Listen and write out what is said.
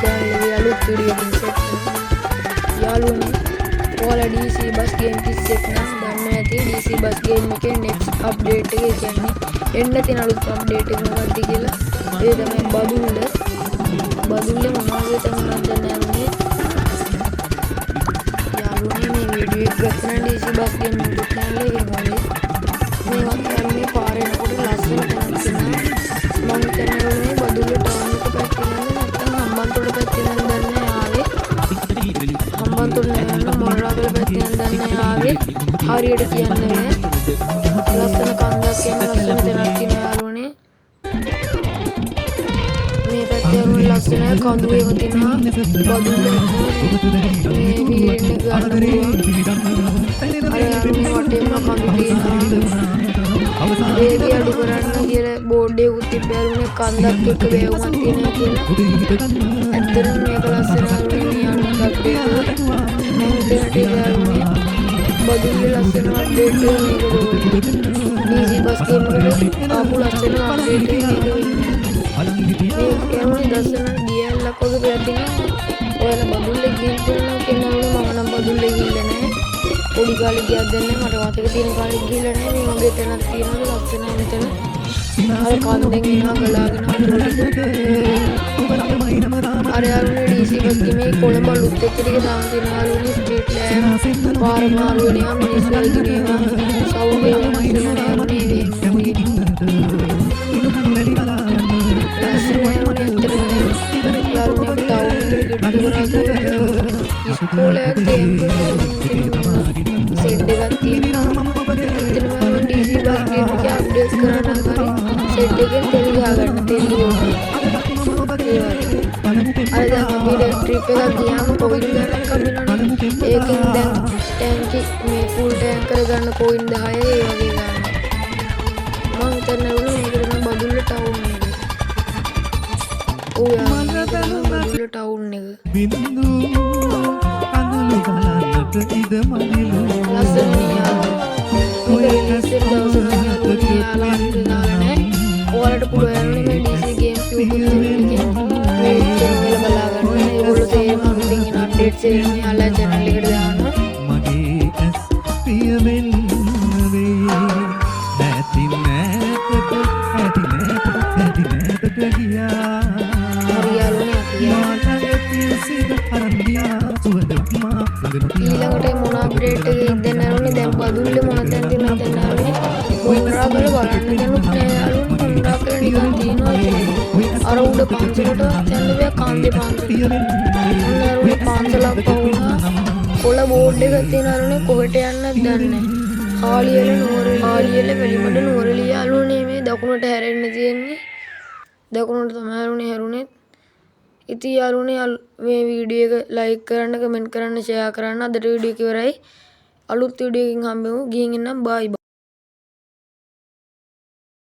channel අලුත් video එකකින් set වෙනවා. යාළුවනේ ඔයාලා DC bus game කිස් එක නම් දන්නවා ඇති DC bus game එකේ next update එක කියන්නේ එන්න තියෙන අලුත් update එක මොකක්ද කියලා. ඒ තමයි බදුල්ල මොනවද තමයි දන්නේ. යාළුවනේ මේ වීඩියෝ එක ගන්න DC bus game YouTube channel එකේ වගේ මේ වගේ පාරේ යනකොට ලස්සන තැනක් තියෙනවා. මම කියන්නේ බදුල්ල ටවුන් එක පැත්තේ නේද නැත්නම් හම්බන්තොට පැත්තේ නේද දන්නේ ආවේ. හම්බන්තොට නෙවෙයි මොරාගල පැත්තේ නේද දන්නේ ආවේ. හරියට කියන්නේ නෑ. ලස්සන කන්දක් කියන ලස්සන තැනක් තියෙනවා යාළුවනේ. මේ පැත්තේ ලස්සන කඳු ඒවා තියෙනවා. බදුල්ල මේ වීරෙන් ගන්න පුළුවන්. අර වටේම කඳු තියෙනවා. ඒක අඩු කරන්න කියලා බෝඩ් එකක් තිබ්බාරුනේ කන්දක් එක්ක වේවුමක් තියෙනවා කියලා. ඇත්තටම මේක ලස්සන වුණේ අනුත් අප්ඩේට් එක. මම දෙන්නට බදුල්ලේ ලස්සන අප්ඩේට් එක මේක දුන්නා. DC බස් ගේම් එකට ආපු ලස්සන අප්ඩේට් එක මේක. මේක යන්නේ ලස්සන DL ලක් වගේ දෙයක් තියෙනවා. ඔයාලා බදුල්ලේ ගේම් කරනවා කියනවනේ මම නම් බදුල්ලේ ගිහිල්ලා නැහැ. පොඩි කාලේ ගියක් දැන්නේ මට මතක තියෙන කාලේ ගිහිල්ලා නැහැ. මේ වගේ තැනක් තියෙනවා ලස්සන මෙතන. අර කන්දෙන් එනවා ගලාගෙන අර යාළුවනේ DC බස් ගේමේ කොළඹ ලුත් එක ටික දාන තියෙනවා යාළුවනේ ස්ට්‍රීට් ලෑම්ප් පාර මාරු වෙනවා මිනිස්සු ඉදිරියේම සවුන්ඩ් එක යාළුවනේ ඉස්කෝලේ ගේම් සෙට් එකක් තියෙනවා. එතනම DC බස් ගේම් එක අප්ඩේට් කරන්න හරි සෙට් එකෙන් තෙල් ගහගන්න තෙල් ඕනේ. අර දැන් අපි ට්‍රිප් එකක් ගියාම කොයින් ගන්නක් හම්බෙනවනේ. ඒකෙන් දැන් ටැංකි මේ ෆුල් ටැංක් කරගන්න කොයින් 10 ඒ වගේ ගන්න. මම හිතන්නේ මේකට නම් බදුල්ල ටවුන් එක. ඔය බදුල්ල ටවුන් එක. ලස්සන ඔයාලට පුළුවන් මේ DC games YouTube මේ channel එක බලාගන්න. ඒගොල්ලෝ තේරෙම අලුතින් එන අප්ඩේට්ස් එන යාළුවා channel එකට දානවා. මගේ ඇස් පියවෙන්න වේ නැති නැතට ගියා. හරියන්නේ ඊළඟට මොන අප්ඩේට් එකක් දෙන්න ඕනේ දැන් බදුල්ලේ මොන තැන් තියෙනවද දැන් ආවේ මොනරාගල බලන්න දෙනුත් නෑ යාළුවනේ මොනරාගල නිකන් තියෙනවා අර උඩ පන්සලට යන්න බෑ කාන්දේ පන්සල අර උඩ පන්සලක් පවුනා කොළ බෝඩ් එකක් තියෙනවනේ කොහෙට යන්නද දන්නේ ආලියල වෙලිමඩ නුවරඑළිය යාළුවනේ මේ දකුණට හැරෙන්න තියෙන්නේ දකුණට තමයි හැරුනේ ඉතින් යාළුවනේ මේ වීඩියෝ එක ලයික් කරන්න කමෙන්ට් කරන්න ෂෙයා කරන්න අදට වීඩියෝ එක ඉවරයි අලුත් වීඩියෝ එකකින් හම්බෙමු ගිහින් එන්නම් බයි